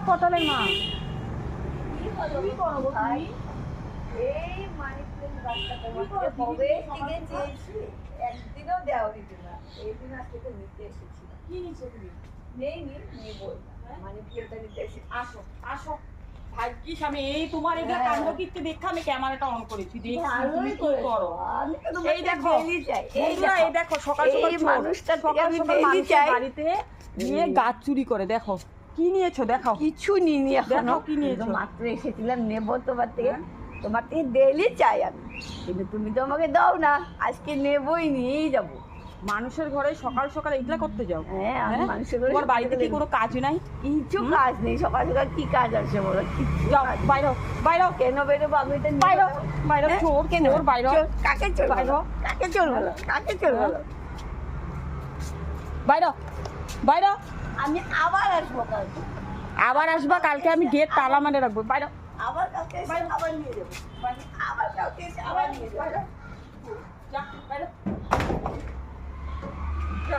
পটলের মা একদিনও দেওয়া দিত না, এই দিন আজকে তো নিতে এসেছিলাম। কি নিচ্ছ তুমি? নেবো মানে প্লেটটা নিতে এসে। আসো আসো ভাগ্যিস আমি এই তোমার এগুলা কাণ্ড কীর্তি দেখে আমি ক্যামেরাটা অন করেছি। দেখছি তুমি কি করো। এই দেখো এই দেখো সকাল সকাল মানুষটা সকাল সকাল মানুষের বাড়িতে গিয়ে গাছ চুরি করে। দেখো কি নিয়েছো, দেখাও। কিছু নিইনি এখনো, কি নিয়েছো? মাত্র এসেছিলাম নেবো তোমার থেকে। তোমার থেকে ডেইলি চাই আমি, কিন্তু তুমি তো আমাকে দাও না। আজকে নেবই, নিয়েই যাবো। মানুষের ঘরে সকাল সকাল এগুলা করতে যাও? হ্যাঁ, আমি মানুষের ঘরে তোমার বাড়িতে কি কোনো কাজ নাই? কিছু কাজ নেই, সকাল সকাল কি কাজ আছে বলো? যাও বাইরো বাইরো। কেন বেরোবো আমি? তো বাইরো বাইরো, চোর কেন বাইরো? কাকে চোর বাইরো, কাকে চোর বলো? কাকে চোর বলো? বাইরো বাইরো। আমি আবার আসবো কালকে, আবার আসবা কালকে? আমি গেট তালা মানে রাখবো। বাইরো আবার কালকে এসে আবার নিয়ে যাবো, আবার কালকে এসে আবার নিয়ে যাবো। যা বাইরো যা।